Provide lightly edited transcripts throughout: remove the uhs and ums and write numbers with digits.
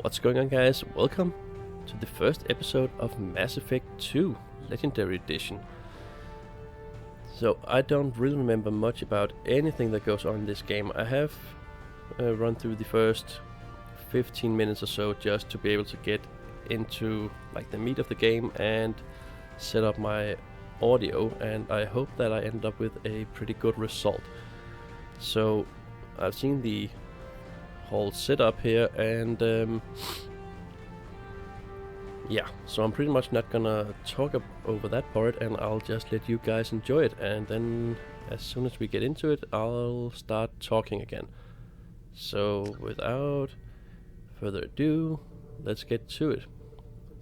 What's going on, guys? Welcome to the first episode of Mass Effect 2 Legendary Edition. So I don't really remember much about anything that goes on in this game. I have run through the first 15 minutes or so just to be able to get into like the meat of the game and set up my audio, and I hope that I end up with a pretty good result. So I've seen the whole setup here, and yeah, so I'm pretty much not gonna talk over that part, and I'll just let you guys enjoy it, and then as soon as we get into it I'll start talking again. So without further ado, let's get to it.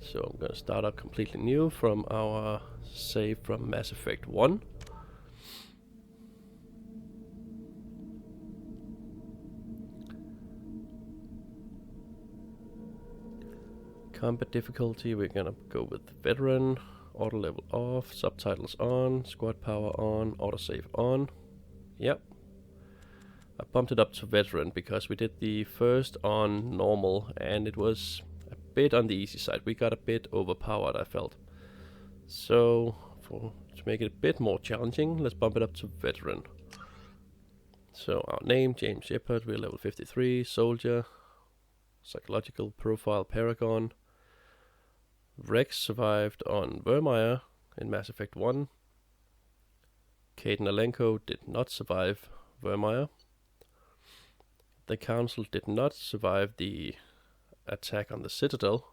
So I'm gonna start up completely new from our save from Mass Effect 1. Combat difficulty, we're gonna go with veteran, auto level off, subtitles on, squad power on, autosave on. Yep. I bumped it up to veteran because we did the first on normal and it was a bit on the easy side. We got a bit overpowered, I felt. So to make it a bit more challenging, let's bump it up to veteran. So our name, James Shepard, we're level 53, soldier, psychological profile Paragon. Rex survived on Vermeer in Mass Effect 1. Kaidan Alenko did not survive Vermeer. The Council did not survive the attack on the Citadel.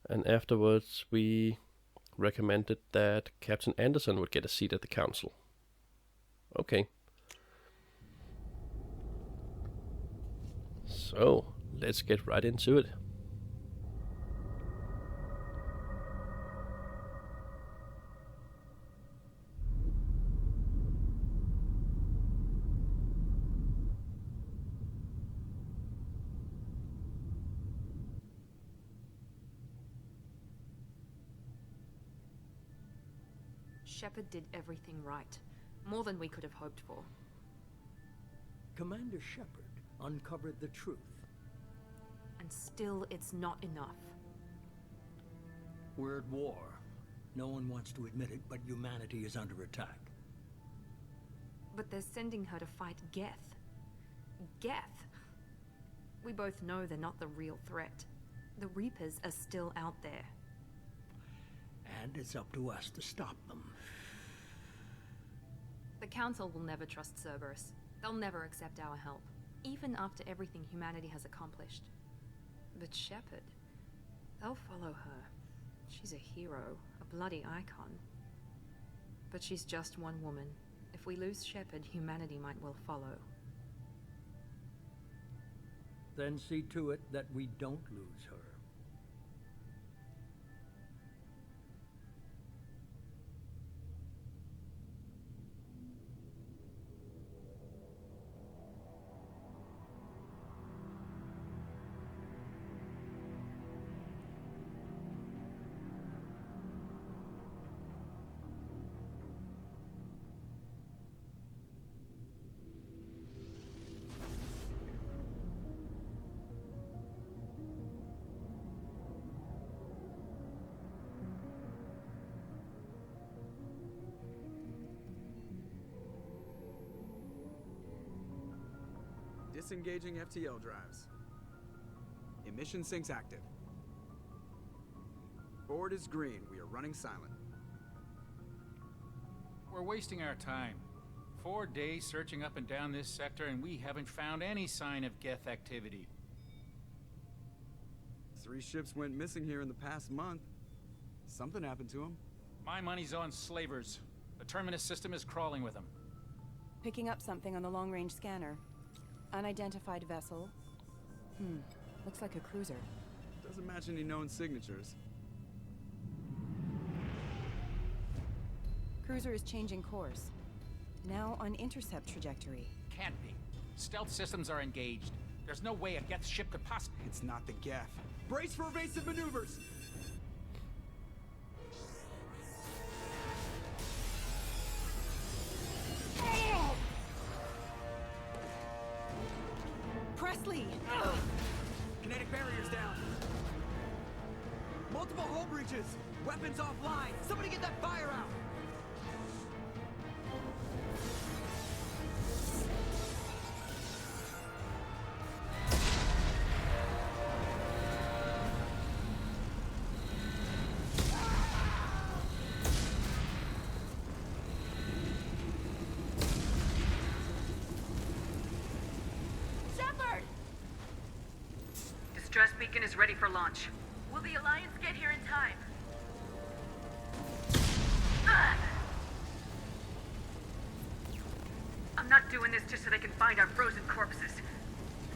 And afterwards we recommended that Captain Anderson would get a seat at the Council. Okay. So, let's get right into it. Shepard did everything right. More than we could have hoped for. Commander Shepard uncovered the truth. And still, it's not enough. We're at war. No one wants to admit it, but humanity is under attack. But they're sending her to fight Geth. Geth! We both know they're not the real threat. The Reapers are still out there. And it's up to us to stop them. The Council will never trust Cerberus. They'll never accept our help, even after everything humanity has accomplished. But Shepard, they'll follow her. She's a hero, a bloody icon. But she's just one woman. If we lose Shepard, humanity might well follow. Then see to it that we don't lose her. Disengaging FTL drives. Emission sinks active. Board is green. We are running silent. We're wasting our time. 4 days searching up and down this sector, and we haven't found any sign of Geth activity. 3 ships went missing here in the past month. Something happened to them. My money's on slavers. The Terminus system is crawling with them. Picking up something on the long-range scanner. Unidentified vessel. Looks like a cruiser. Doesn't match any known signatures. Cruiser is changing course. Now on intercept trajectory. Can't be. Stealth systems are engaged. There's no way a Geth ship could possibly... It's not the Geth. Brace for evasive maneuvers! Presley! Kinetic barriers down. Multiple hull breaches. Weapons offline. Somebody get that fire out. Shepard! Distress beacon is ready for launch. Will the Alliance get here in time? Ugh! I'm not doing this just so they can find our frozen corpses.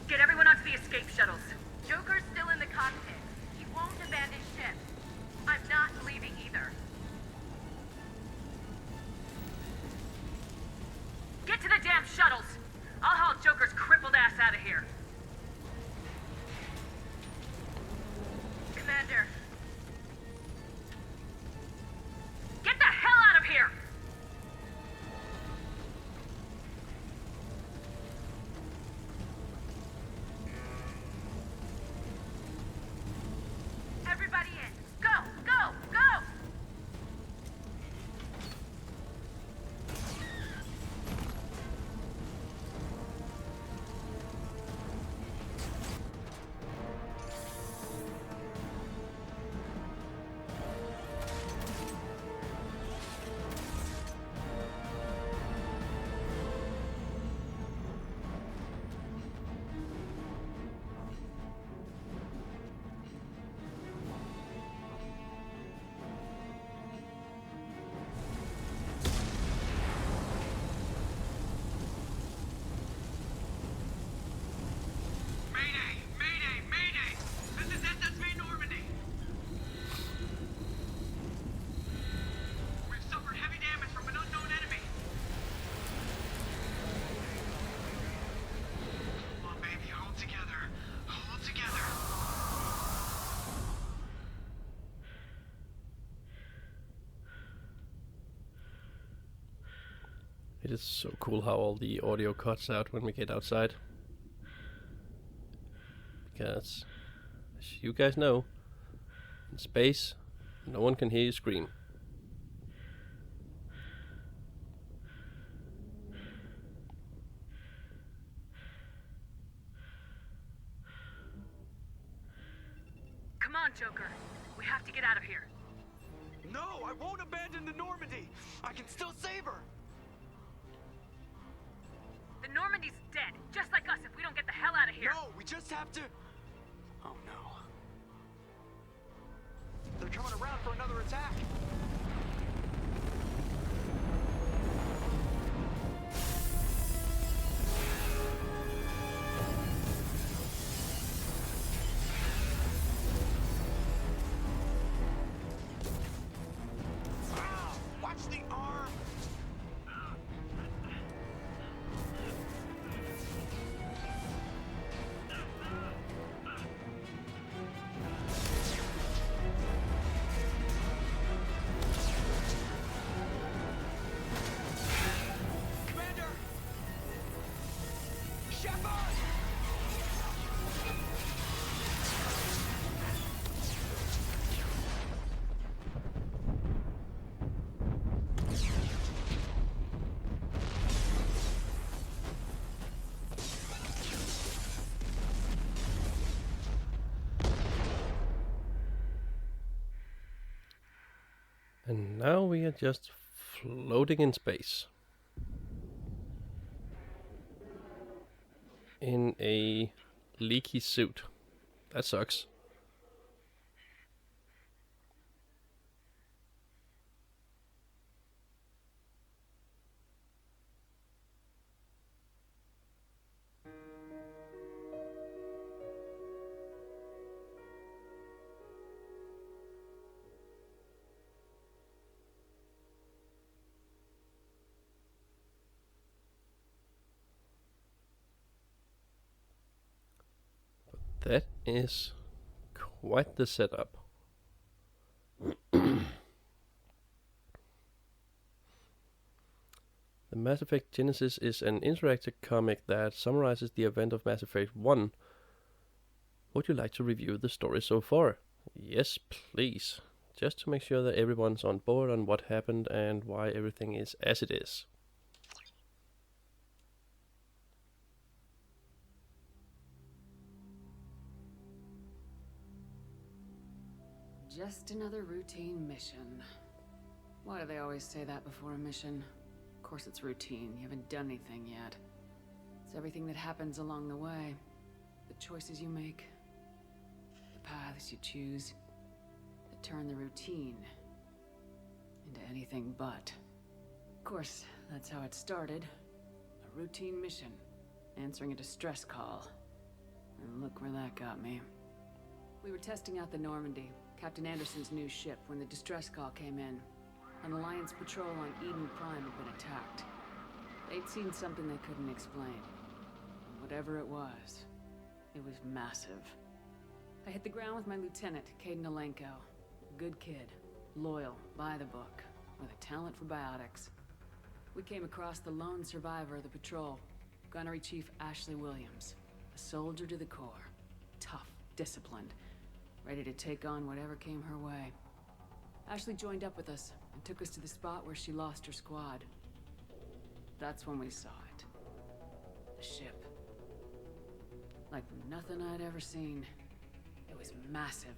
Get everyone onto the escape shuttles. Joker's still in the cockpit. He won't abandon ship. I'm not leaving either. Get to the damn shuttles! I'll haul Joker's crippled ass out of here. Commander. Get the hell out of here! Everybody in. Go, go, go! Mayday! Mayday! Mayday! This is SSV Normandy! We've suffered heavy damage from an unknown enemy. Come on, baby, hold together. Hold together. It is so cool how all the audio cuts out when we get outside. Because, as you guys know, in space, no one can hear you scream. Come on, Joker. We have to get out of here. No, I won't abandon the Normandy. I can still save her. The Normandy's dead, just like us if we don't get the hell out of here. No, we just have to... Oh no. They're coming around for another attack. Ah, watch the arm. Commander! Shepard! And now we are just floating in space. In a leaky suit. That sucks. That is quite the setup. The Mass Effect Genesis is an interactive comic that summarizes the event of Mass Effect 1, Would you like to review the story so far? Yes, please. Just to make sure that everyone's on board on what happened and why everything is as it is. Just another routine mission. Why do they always say that before a mission? Of course it's routine. You haven't done anything yet. It's everything that happens along the way. The choices you make. The paths you choose. That turn the routine into anything but. Of course, that's how it started. A routine mission. Answering a distress call. And look where that got me. We were testing out the Normandy, Captain Anderson's new ship, when the distress call came in. An Alliance patrol on Eden Prime had been attacked. They'd seen something they couldn't explain. And whatever it was massive. I hit the ground with my lieutenant, Caden Alenko. Good kid, loyal, by the book, with a talent for biotics. We came across the lone survivor of the patrol, Gunnery Chief Ashley Williams. A soldier to the core. Tough, disciplined, ready to take on whatever came her way. Ashley joined up with us and took us to the spot where she lost her squad. That's when we saw it. The ship. Like nothing I'd ever seen. It was massive,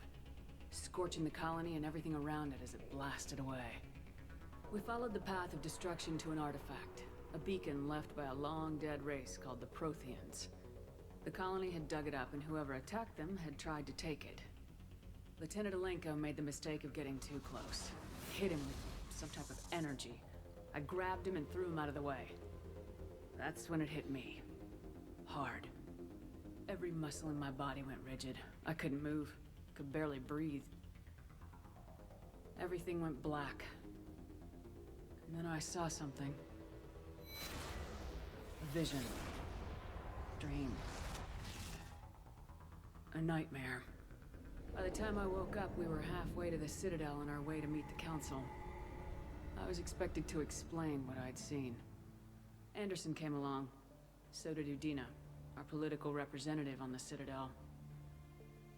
scorching the colony and everything around it as it blasted away. We followed the path of destruction to an artifact, a beacon left by a long-dead race called the Protheans. The colony had dug it up, and whoever attacked them had tried to take it. Lieutenant Alenko made the mistake of getting too close. Hit him with some type of energy. I grabbed him and threw him out of the way. That's when it hit me. Hard. Every muscle in my body went rigid. I couldn't move. Could barely breathe. Everything went black. And then I saw something. A vision. Dream. A nightmare. By the time I woke up, we were halfway to the Citadel on our way to meet the Council. I was expected to explain what I'd seen. Anderson came along. So did Udina, our political representative on the Citadel.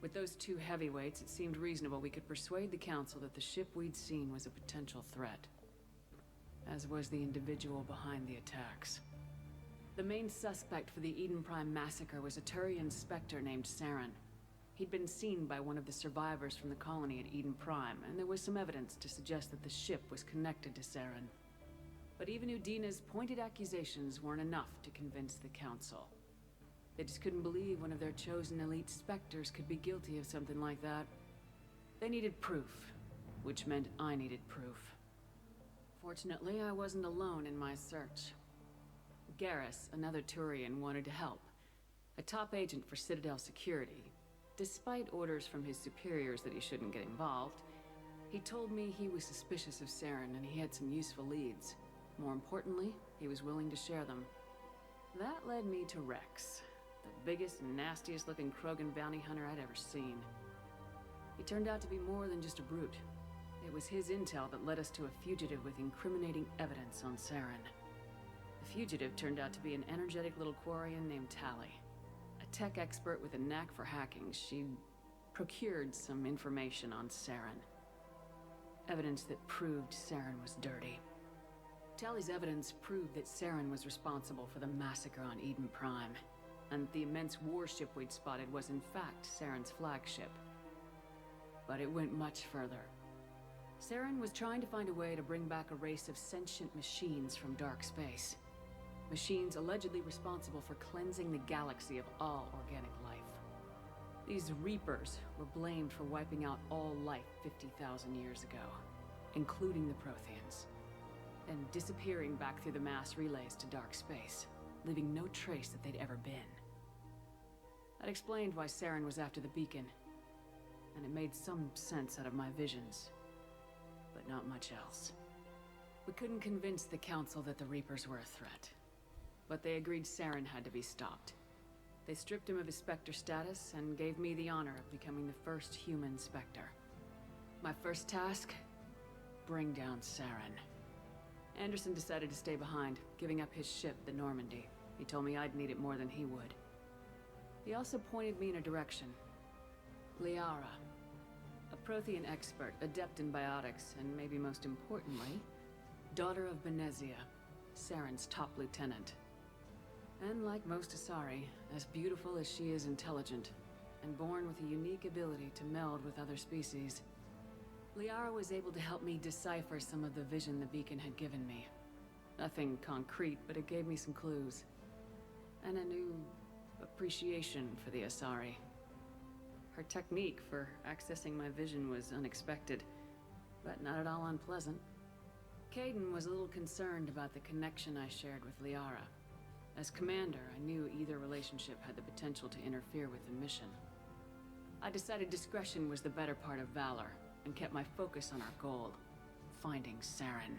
With those two heavyweights, it seemed reasonable we could persuade the Council that the ship we'd seen was a potential threat. As was the individual behind the attacks. The main suspect for the Eden Prime massacre was a Turian Spectre named Saren. He'd been seen by one of the survivors from the colony at Eden Prime, and there was some evidence to suggest that the ship was connected to Saren. But even Udina's pointed accusations weren't enough to convince the Council. They just couldn't believe one of their chosen elite Spectres could be guilty of something like that. They needed proof, which meant I needed proof. Fortunately, I wasn't alone in my search. Garrus, another Turian, wanted to help. A top agent for Citadel security. Despite orders from his superiors that he shouldn't get involved, he told me he was suspicious of Saren and he had some useful leads. More importantly, he was willing to share them. That led me to Rex, the biggest and nastiest looking Krogan bounty hunter I'd ever seen. He turned out to be more than just a brute. It was his intel that led us to a fugitive with incriminating evidence on Saren. The fugitive turned out to be an energetic little Quarian named Tali. A tech expert with a knack for hacking. She procured some information on Saren. Evidence that proved Saren was dirty. Tali's evidence proved that Saren was responsible for the massacre on Eden Prime, and the immense warship we'd spotted was in fact Saren's flagship. But it went much further. Saren was trying to find a way to bring back a race of sentient machines from dark space. Machines allegedly responsible for cleansing the galaxy of all organic life. These Reapers were blamed for wiping out all life 50,000 years ago, including the Protheans, and disappearing back through the mass relays to dark space, leaving no trace that they'd ever been. That explained why Saren was after the beacon, and it made some sense out of my visions, but not much else. We couldn't convince the Council that the Reapers were a threat. But they agreed Saren had to be stopped. They stripped him of his Spectre status and gave me the honor of becoming the first human Spectre. My first task? Bring down Saren. Anderson decided to stay behind, giving up his ship, the Normandy. He told me I'd need it more than he would. He also pointed me in a direction, Liara. A Prothean expert, adept in biotics, and maybe most importantly, daughter of Benezia, Saren's top lieutenant. And like most Asari, as beautiful as she is intelligent, and born with a unique ability to meld with other species, Liara was able to help me decipher some of the vision the beacon had given me. Nothing concrete, but it gave me some clues. And a new appreciation for the Asari. Her technique for accessing my vision was unexpected, but not at all unpleasant. Caden was a little concerned about the connection I shared with Liara. As commander, I knew either relationship had the potential to interfere with the mission. I decided discretion was the better part of valor, and kept my focus on our goal, finding Saren.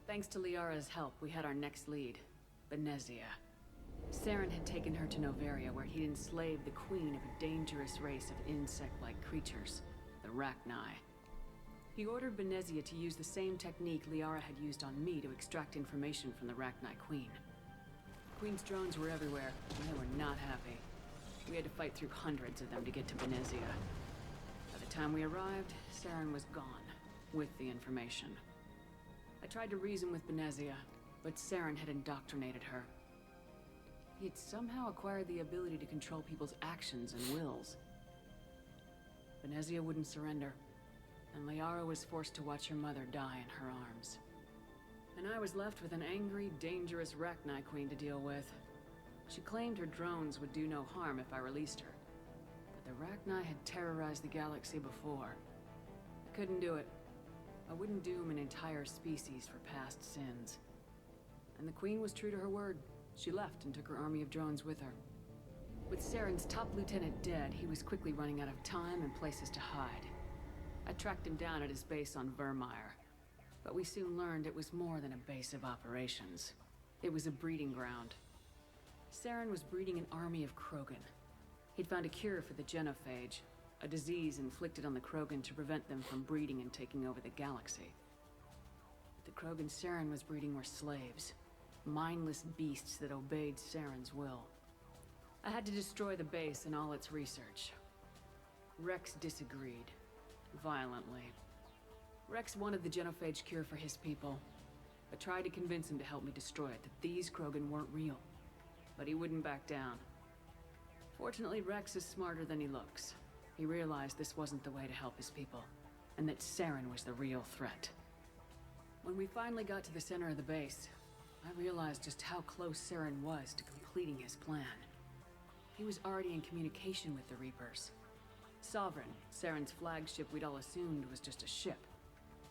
Thanks to Liara's help, we had our next lead, Benezia. Saren had taken her to Noveria, where he'd enslaved the queen of a dangerous race of insect-like creatures, the Rachni. He ordered Benezia to use the same technique Liara had used on me to extract information from the Rachni queen. The queen's drones were everywhere, and they were not happy. We had to fight through hundreds of them to get to Benezia. By the time we arrived, Saren was gone, with the information. I tried to reason with Benezia, but Saren had indoctrinated her. He had somehow acquired the ability to control people's actions and wills. Benezia wouldn't surrender, and Liara was forced to watch her mother die in her arms. And I was left with an angry, dangerous Rachni queen to deal with. She claimed her drones would do no harm if I released her. The Rachni had terrorized the galaxy before. I couldn't do it. I wouldn't doom an entire species for past sins. And the Queen was true to her word. She left and took her army of drones with her. With Saren's top lieutenant dead, he was quickly running out of time and places to hide. I tracked him down at his base on Vermeer, but we soon learned it was more than a base of operations. It was a breeding ground. Saren was breeding an army of Krogan. He'd found a cure for the genophage, a disease inflicted on the Krogan to prevent them from breeding and taking over the galaxy. The Krogan Saren was breeding were slaves, mindless beasts that obeyed Saren's will. I had to destroy the base and all its research. Rex disagreed, violently. Rex wanted the genophage cure for his people. I tried to convince him to help me destroy it, that these Krogan weren't real. But he wouldn't back down. Fortunately, Rex is smarter than he looks. He realized this wasn't the way to help his people, and that Saren was the real threat. When we finally got to the center of the base, I realized just how close Saren was to completing his plan. He was already in communication with the Reapers. Sovereign, Saren's flagship we'd all assumed was just a ship,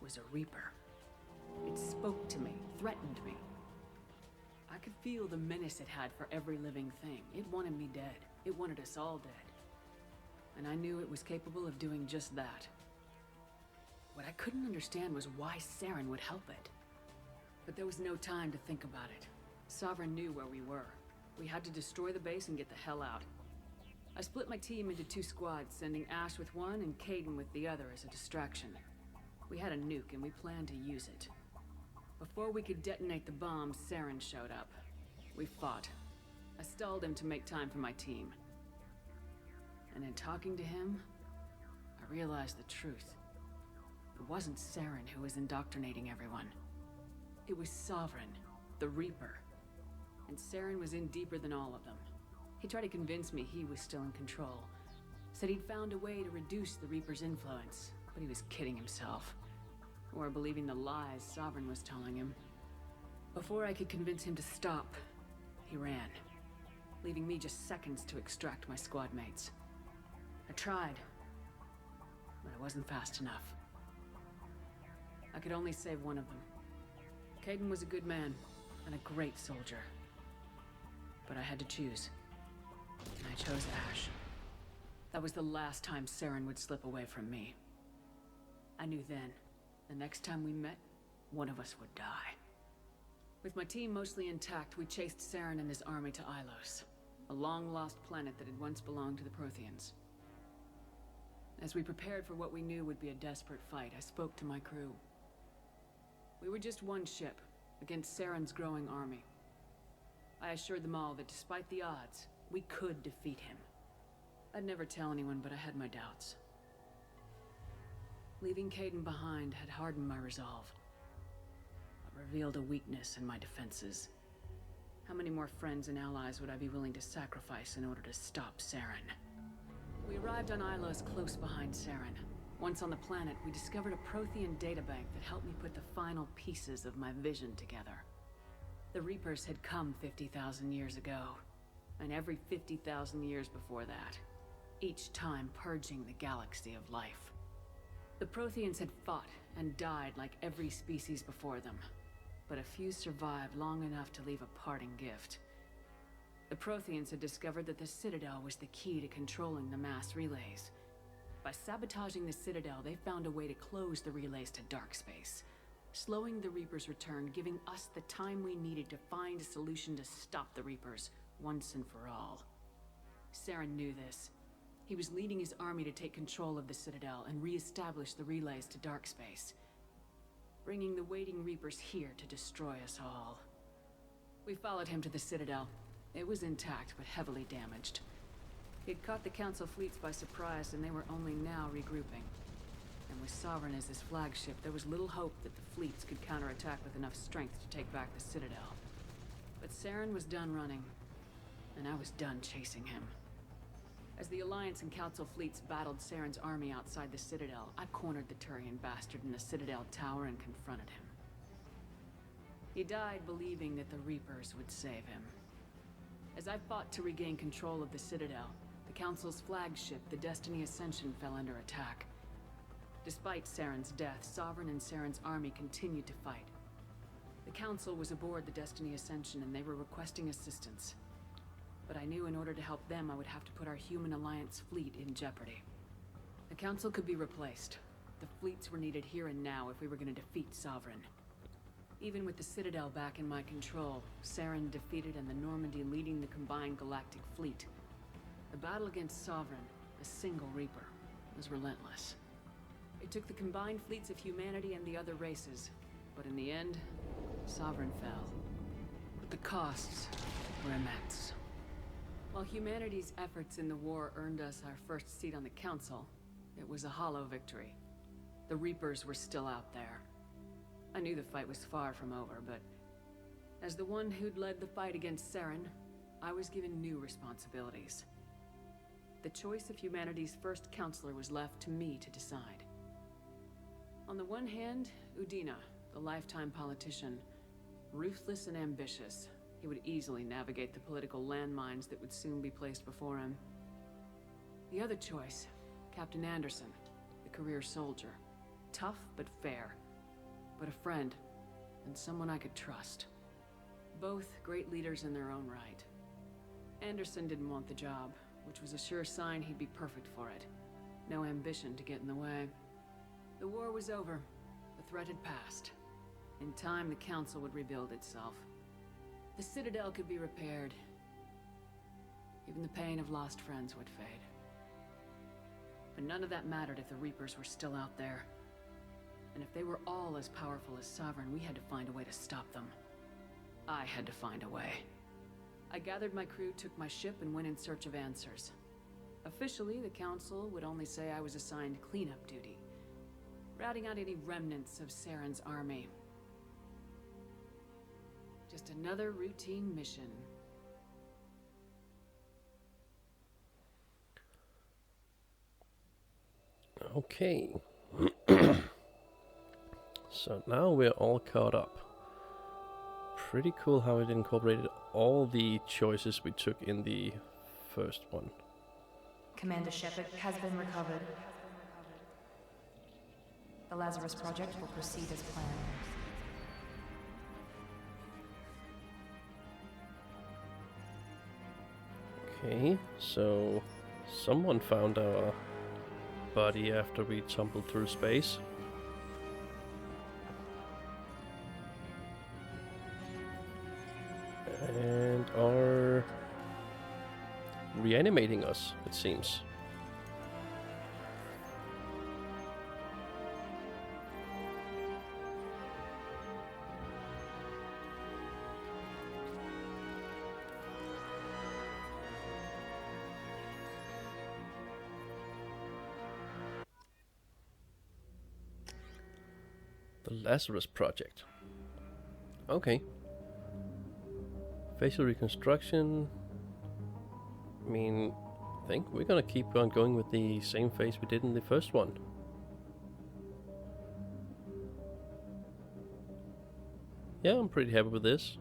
was a Reaper. It spoke to me, threatened me. I could feel the menace it had for every living thing. It wanted me dead. It wanted us all dead. And I knew it was capable of doing just that. What I couldn't understand was why Saren would help it. But there was no time to think about it. Sovereign knew where we were. We had to destroy the base and get the hell out. I split my team into 2 squads, sending Ash with one and Caden with the other as a distraction. We had a nuke and we planned to use it. Before we could detonate the bomb, Saren showed up. We fought. I stalled him to make time for my team. And in talking to him, I realized the truth. It wasn't Saren who was indoctrinating everyone. It was Sovereign, the Reaper. And Saren was in deeper than all of them. He tried to convince me he was still in control. Said he'd found a way to reduce the Reaper's influence, but he was kidding himself. Or believing the lies Sovereign was telling him. Before I could convince him to stop, he ran, leaving me just seconds to extract my squad mates. I tried, but I wasn't fast enough. I could only save one of them. Caden was a good man, and a great soldier. But I had to choose. And I chose Ash. That was the last time Saren would slip away from me. I knew then, the next time we met, one of us would die. With my team mostly intact, we chased Saren and his army to Ilos, a long-lost planet that had once belonged to the Protheans. As we prepared for what we knew would be a desperate fight, I spoke to my crew. We were just one ship, against Saren's growing army. I assured them all that despite the odds, we could defeat him. I'd never tell anyone, but I had my doubts. Leaving Caden behind had hardened my resolve. It revealed a weakness in my defenses. How many more friends and allies would I be willing to sacrifice in order to stop Saren? We arrived on Ilos close behind Saren. Once on the planet, we discovered a Prothean databank that helped me put the final pieces of my vision together. The Reapers had come 50,000 years ago, and every 50,000 years before that, each time purging the galaxy of life. The Protheans had fought and died like every species before them, but a few survived long enough to leave a parting gift. The Protheans had discovered that the Citadel was the key to controlling the mass relays. By sabotaging the Citadel, they found a way to close the relays to dark space, slowing the Reapers' return, giving us the time we needed to find a solution to stop the Reapers once and for all. Saren knew this. He was leading his army to take control of the Citadel and re-establish the relays to dark space, bringing the waiting Reapers here to destroy us all. We followed him to the Citadel. It was intact, but heavily damaged. He'd caught the Council fleets by surprise, and they were only now regrouping. And with Sovereign as his flagship, there was little hope that the fleets could counterattack with enough strength to take back the Citadel. But Saren was done running, and I was done chasing him. As the Alliance and Council fleets battled Saren's army outside the Citadel, I cornered the Turian bastard in the Citadel tower and confronted him. He died believing that the Reapers would save him. As I fought to regain control of the Citadel, the Council's flagship, the Destiny Ascension, fell under attack. Despite Saren's death, Sovereign and Saren's army continued to fight. The Council was aboard the Destiny Ascension and they were requesting assistance. But I knew in order to help them, I would have to put our human Alliance fleet in jeopardy. The Council could be replaced. The fleets were needed here and now if we were going to defeat Sovereign. Even with the Citadel back in my control, Saren defeated and the Normandy leading the combined galactic fleet. The battle against Sovereign, a single Reaper, was relentless. It took the combined fleets of humanity and the other races, but in the end, Sovereign fell. But the costs were immense. While humanity's efforts in the war earned us our first seat on the Council, it was a hollow victory. The Reapers were still out there. I knew the fight was far from over, but as the one who'd led the fight against Saren, I was given new responsibilities. The choice of humanity's first counselor was left to me to decide. On the one hand, Udina, the lifetime politician, ruthless and ambitious. He would easily navigate the political landmines that would soon be placed before him. The other choice, Captain Anderson, the career soldier. Tough but fair, but a friend, and someone I could trust. Both great leaders in their own right. Anderson didn't want the job, which was a sure sign he'd be perfect for it. No ambition to get in the way. The war was over. The threat had passed. In time, the Council would rebuild itself. The Citadel could be repaired. Even the pain of lost friends would fade. But none of that mattered if the Reapers were still out there. And if they were all as powerful as Sovereign, we had to find a way to stop them. I had to find a way. I gathered my crew, took my ship, and went in search of answers. Officially, the Council would only say I was assigned cleanup duty, routing out any remnants of Saren's army. Just another routine mission. Okay. So now we're all caught up. Pretty cool how it incorporated all the choices we took in the first one. Commander Shepard has been recovered. The Lazarus Project will proceed as planned. Okay, so someone found our body after we tumbled through space. And are reanimating us, it seems. The Lazarus Project. Okay. Facial reconstruction. I mean, I think we're gonna keep on going with the same face we did in the first one. Yeah, I'm pretty happy with this.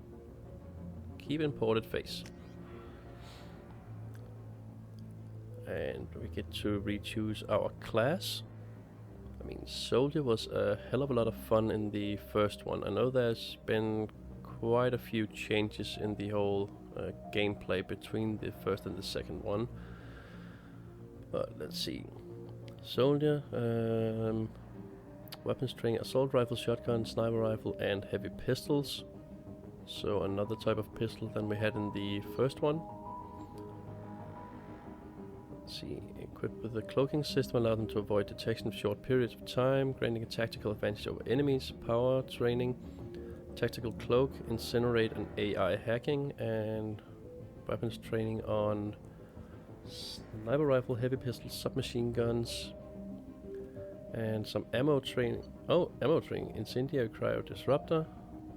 Keep imported face. And we get to re-choose our class. I mean, Soldier was a hell of a lot of fun in the first one. I know there's been quite a few changes in the whole gameplay between the first and the second one. But let's see. Soldier, weapons training, assault rifle, shotgun, sniper rifle, and heavy pistols. So another type of pistol than we had in the first one. Let's see, equipped with a cloaking system allow them to avoid detection for short periods of time, granting a tactical advantage over enemies, power training, tactical cloak, incinerate and AI hacking, and weapons training on sniper rifle, heavy pistols, submachine guns, and some ammo training. Oh, ammo training, incendiary cryo disruptor,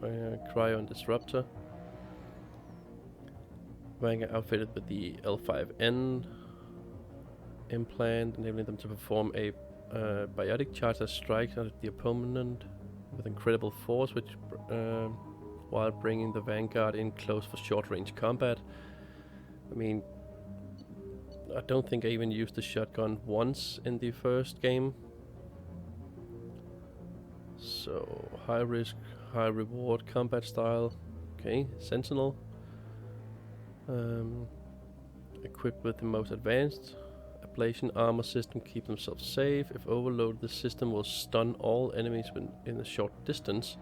cryo and disruptor. Wearing outfitted with the L5N implant, enabling them to perform a biotic charge that strikes at the opponent with incredible force, which while bringing the Vanguard in close for short-range combat. I mean, I don't think I even used the shotgun once in the first game. So, high risk, high reward combat style. Okay, Sentinel. Equipped with the most advanced ablation armor system, keep themselves safe. If overloaded, the system will stun all enemies within a short distance.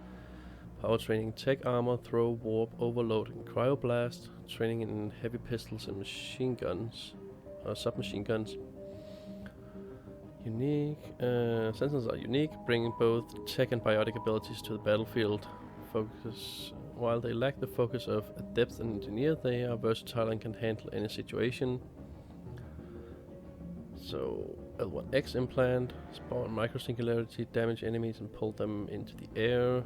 Power training, tech armor, throw, warp, overload, and cryoblast. Training in heavy pistols and machine guns, submachine guns. Unique. Sentinels are unique, bringing both tech and biotic abilities to the battlefield. Focus. While they lack the focus of a depth and engineer, they are versatile and can handle any situation. So, L1X implant, spawn microsingularity, damage enemies and pull them into the air.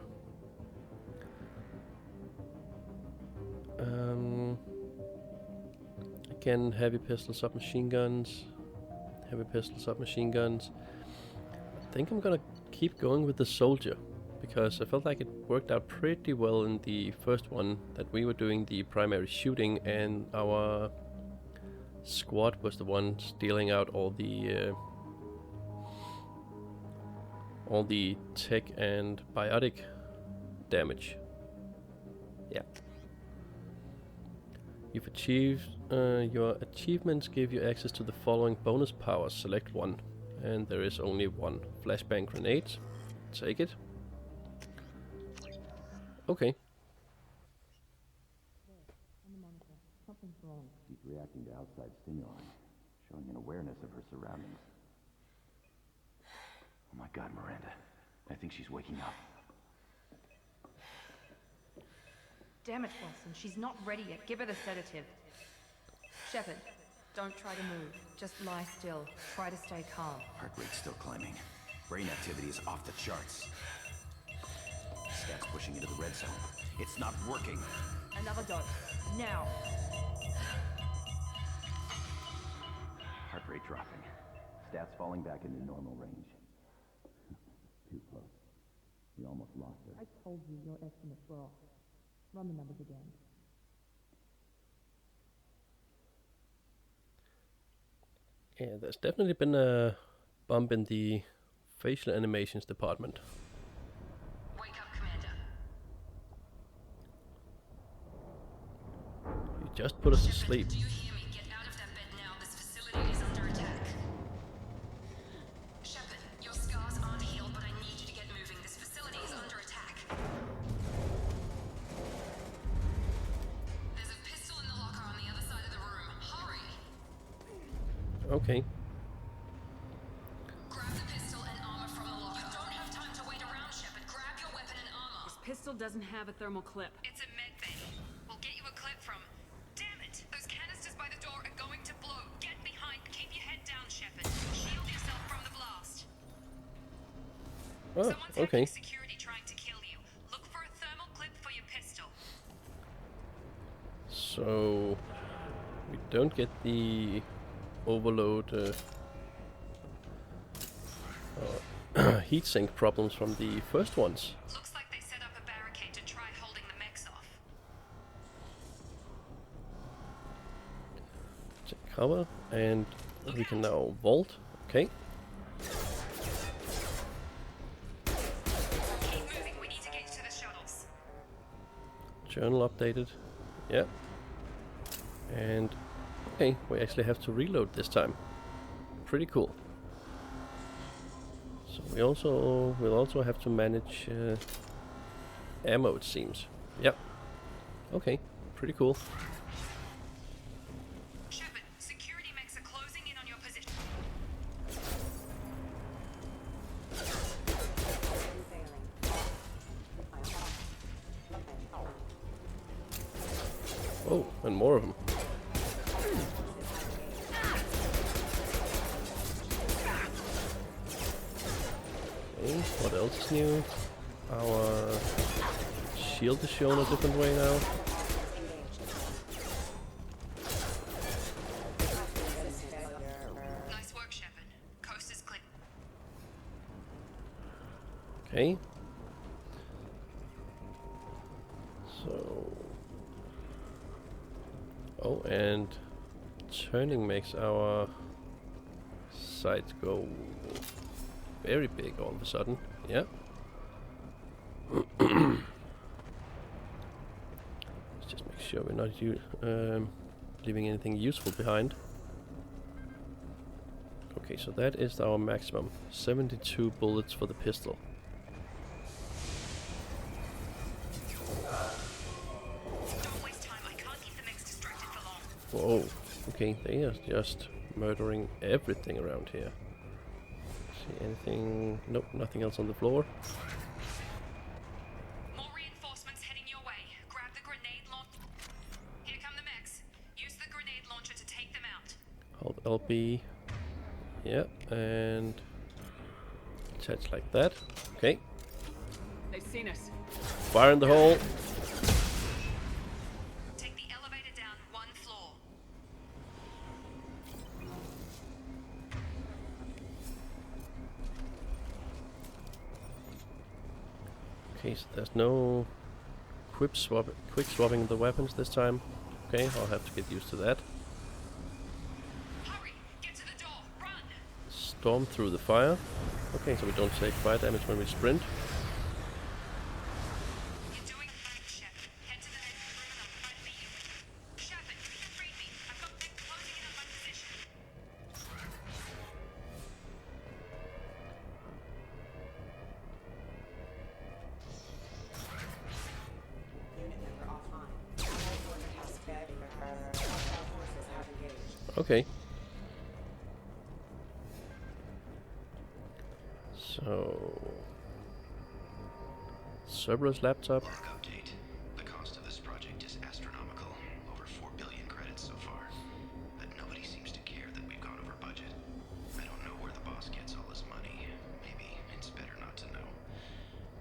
Again, heavy pistol submachine guns. Heavy pistol submachine guns. I think I'm gonna keep going with the Soldier, because I felt like it worked out pretty well in the first one, that we were doing the primary shooting and our squad was the one dealing out all the tech and biotic damage. Yeah. You've achieved your achievements give you access to the following bonus powers. Select one, and there is only one. Flashbang grenade. Take it. Okay. Something's wrong. She's reacting to outside stimuli, showing an awareness of her surroundings. Oh my God, Miranda. I think she's waking up. Damn it, Wilson. She's not ready yet. Give her the sedative. Shepard, don't try to move. Just lie still. Try to stay calm. Heart rate's still climbing. Brain activity is off the charts. Stats pushing into the red zone. It's not working. Another dose. Now. Heart rate dropping. Stats falling back into normal range. Too close. We almost lost her. I told you your estimates were off. Run the numbers again. Yeah, there's definitely been a bump in the facial animations department. Wake up, Commander. You just put us to sleep. Do you hear me? Get out of that bed now. This facility is under attack. Shepard, your scars aren't healed, but I need you to get moving. This facility is under attack. There's a pistol in the locker on the other side of the room. Hurry! Okay. Grab the pistol and armor from the locker. You don't have time to wait around, Shepard. Grab your weapon and armor. This pistol doesn't have a thermal clip. It's a med bay. We'll get you a clip from... Damn it! Those canisters by the door are going to blow. Get behind. Keep your head down, Shepard. Shield yourself from the blast. Oh, Someone's okay. hacking security trying So we don't get the overload heatsink problems from the first ones. Looks like they set up a barricade to try holding the mechs off. Check cover, and we can now vault. Okay. Keep moving, we need to get to the shuttles. Journal updated. Yeah. And okay, we actually have to reload this time. Pretty cool. So we'll also have to manage ammo, it seems. Yep. Okay, pretty cool. Shepard, security mechs are closing in on your position. Oh, and more of them. Okay, what else is new? Our shield is shown a different way now. Nice work, Shepard. Coast is clear. Okay. So... Oh, and turning makes our sights go very big all of a sudden. Yeah. Let's just make sure we're not leaving anything useful behind. Okay, so that is our maximum. 72 bullets for the pistol. Don't waste time. I can't keep the mechs distracted for long. Whoa. Okay, they are just murdering everything around here. See anything? Nope, nothing else on the floor. More reinforcements heading your way. Grab the grenade launcher. Here come the mechs. Use the grenade launcher to take them out. Hold LB. Yeah, and attach like that. Okay. They've seen us. Fire in the hole. Take the elevator down one floor. Okay, so there's no quick swapping the weapons this time. Okay, I'll have to get used to that. Hurry! Get to the door! Run! Storm through the fire. Okay, so we don't take fire damage when we sprint. You're doing fine, Shepard. Head to the next room and I'll try to beat you. Shepard, you can read me. I've got mechs closing in on my position. Okay. So... Cerberus laptop. Log update. The cost of this project is astronomical. Over 4 billion credits so far. But nobody seems to care that we've gone over budget. I don't know where the boss gets all his money. Maybe it's better not to know.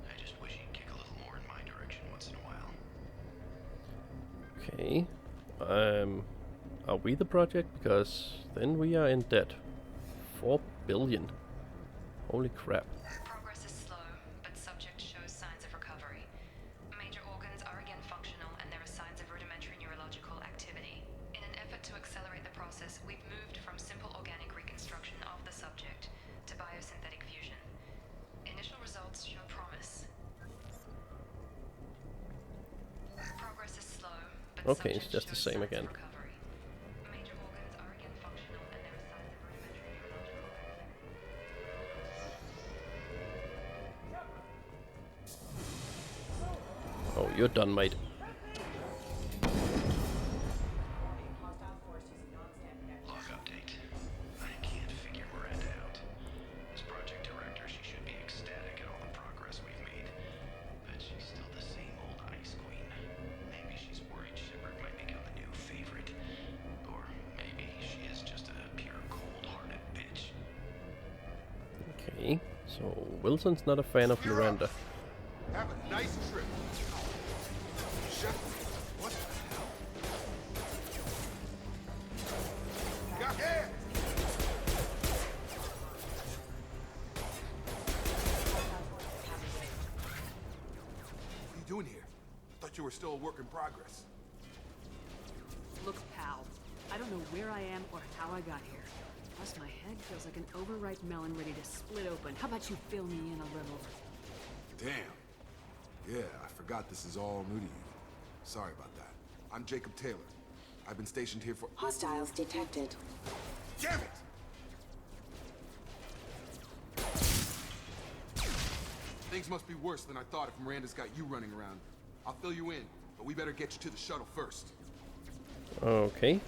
I just wish he'd kick a little more in my direction once in a while. Okay. Are we the project? Because then we are in debt. 4 billion. Holy crap. Progress is slow, but subject shows signs of recovery. Major organs are again functional, and there are signs of rudimentary neurological activity. In an effort to accelerate the process, we've moved from simple organic reconstruction of the subject to biosynthetic fusion. Initial results show promise. Progress is slow, but Okay, it's just the same again. Major organs are again functional, and there are signs of rudimentary neurological activity. Oh, you're done, mate. Log update. I can't figure Miranda out. As project director, she should be ecstatic at all the progress we've made. But she's still the same old Ice Queen. Maybe she's worried Shepard might become the new favorite. Or maybe she is just a pure cold-hearted bitch. Okay, so Wilson's not a fan of Miranda. Have a nice trip. Shepard, what the hell? you were still a work in progress. Look, pal. I don't know where I am or how I got here. Plus, my head feels like an overripe melon ready to split open. How about you fill me in a little? Damn. Yeah, I forgot this is all new to you. Sorry about that. I'm Jacob Taylor. I've been stationed here for— Hostiles detected. Damn it! Things must be worse than I thought if Miranda's got you running around. I'll fill you in, but we better get you to the shuttle first. Okay.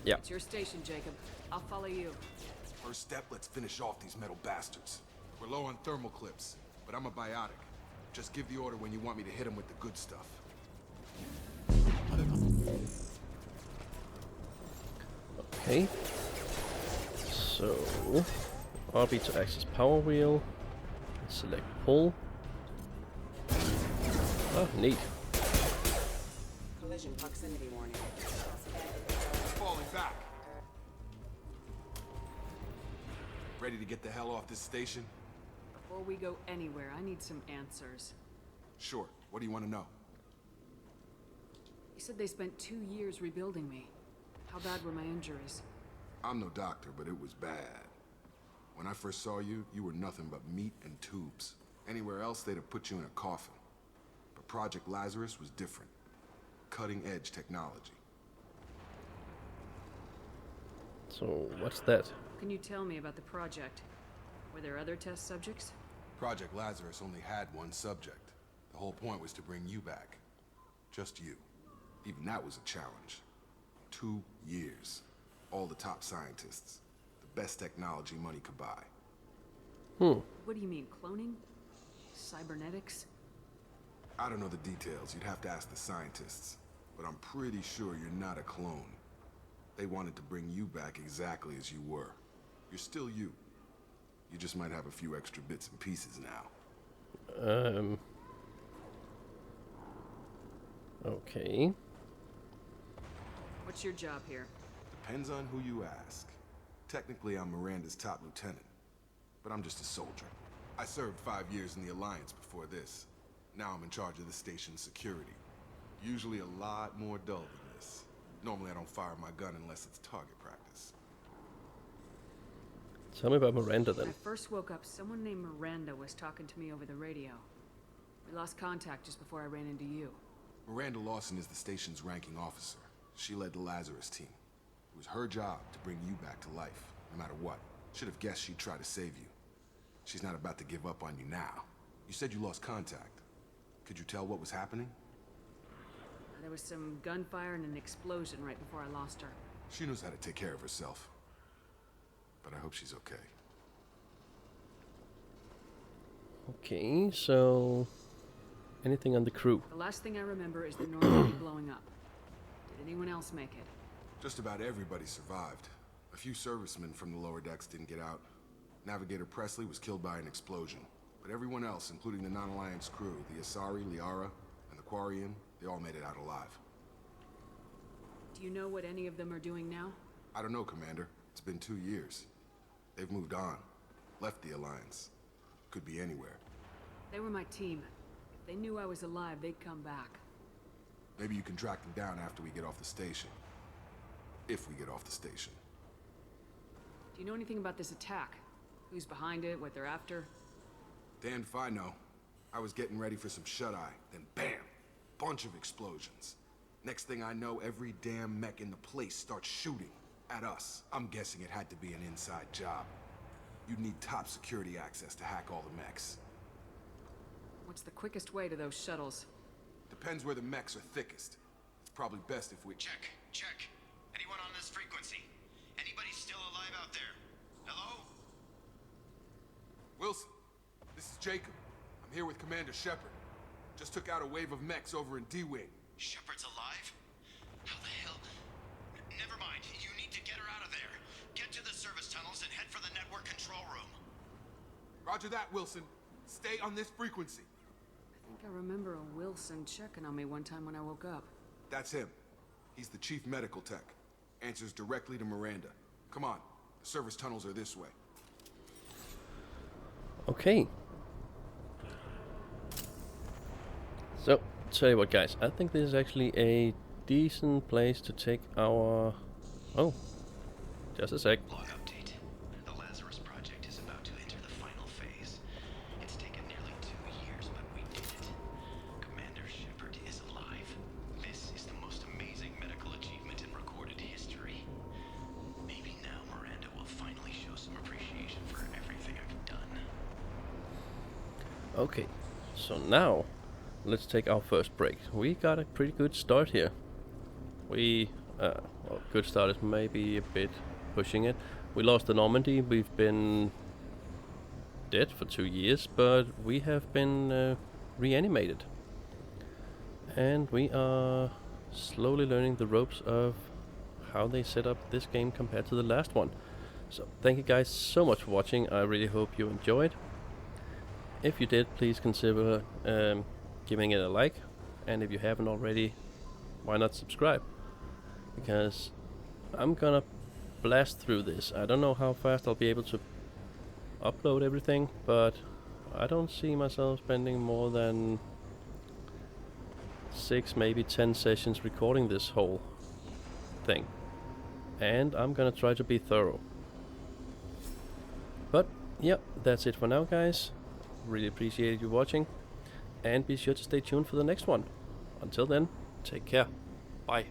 Yeah. It's your station, Jacob. I'll follow you. First step, let's finish off these metal bastards. We're low on thermal clips, but I'm a biotic. Just give the order when you want me to hit them with the good stuff. Okay. So, RB to access power wheel. Select pull. Oh, neat. Collision proximity warning. Falling back. Ready to get the hell off this station? Before we go anywhere, I need some answers. Sure. What do you want to know? You said they spent 2 years rebuilding me. How bad were my injuries? I'm no doctor, but it was bad. When I first saw you, you were nothing but meat and tubes. Anywhere else, they'd have put you in a coffin. But Project Lazarus was different. Cutting-edge technology. So, what's that? Can you tell me about the project? Were there other test subjects? Project Lazarus only had one subject. The whole point was to bring you back. Just you. Even that was a challenge. 2 years. All the top scientists. The best technology money could buy. What do you mean, cloning? Cybernetics? I don't know the details. You'd have to ask the scientists. But I'm pretty sure you're not a clone. They wanted to bring you back exactly as you were. You're still you. You just might have a few extra bits and pieces now. Okay. What's your job here? Depends on who you ask. Technically, I'm Miranda's top lieutenant. But I'm just a soldier. I served 5 years in the Alliance before this. Now I'm in charge of the station's security. Usually a lot more dull than this. Normally I don't fire my gun unless it's target practice. Tell me about Miranda When then. I first woke up, someone named Miranda was talking to me over the radio. We lost contact just before I ran into you. Miranda Lawson is the station's ranking officer. She led the Lazarus team. It was her job to bring you back to life, no matter what. Should have guessed she'd try to save you. She's not about to give up on you now. You said you lost contact. Could you tell what was happening? There was some gunfire and an explosion right before I lost her. She knows how to take care of herself. But I hope she's okay. Okay, so anything on the crew? The last thing I remember is the Normandy blowing up. Did anyone else make it? Just about everybody survived. A few servicemen from the lower decks didn't get out. Navigator Presley was killed by an explosion. But everyone else, including the non-Alliance crew, the Asari, Liara, and the Quarian, they all made it out alive. Do you know what any of them are doing now? I don't know, Commander. It's been 2 years. They've moved on. Left the Alliance. Could be anywhere. They were my team. If they knew I was alive, they'd come back. Maybe you can track them down after we get off the station. If we get off the station. Do you know anything about this attack? Who's behind it, what they're after? Damned if I know. I was getting ready for some shut-eye, then bam! Bunch of explosions. Next thing I know, every damn mech in the place starts shooting at us. I'm guessing it had to be an inside job. You'd need top security access to hack all the mechs. What's the quickest way to those shuttles? Depends where the mechs are thickest. It's probably best if we— Check. Anyone on this frequency? Anybody still alive out there? Hello? Wilson, this is Jacob. I'm here with Commander Shepard. Just took out a wave of mechs over in D-Wing. Shepard's alive? How the hell? Never mind. You need to get her out of there. Get to the service tunnels and head for the network control room. Roger that, Wilson. Stay on this frequency. I think I remember a Wilson checking on me one time when I woke up. That's him. He's the chief medical tech. Answers directly to Miranda. Come on. The service tunnels are this way. Okay. So, tell you what guys, I think this is actually a decent place to take our... Oh, just a sec. Log update. The Lazarus project is about to enter the final phase. It's taken nearly 2 years, but we did it. Commander Shepard is alive. This is the most amazing medical achievement in recorded history. Maybe now Miranda will finally show some appreciation for everything I've done. Okay, so now let's take our first break. We got a pretty good start here. Well, good start is maybe a bit pushing it. We lost the Normandy. We've been dead for 2 years, but we have been reanimated. And we are slowly learning the ropes of how they set up this game compared to the last one. So thank you guys so much for watching. I really hope you enjoyed. If you did, please consider giving it a like. And if you haven't already, why not subscribe? Because I'm gonna blast through this. I don't know how fast I'll be able to upload everything, but I don't see myself spending more than 6, maybe 10 sessions recording this whole thing. And I'm gonna try to be thorough. But, yep, that's it for now, guys. Really appreciate you watching. And be sure to stay tuned for the next one. Until then, take care. Bye.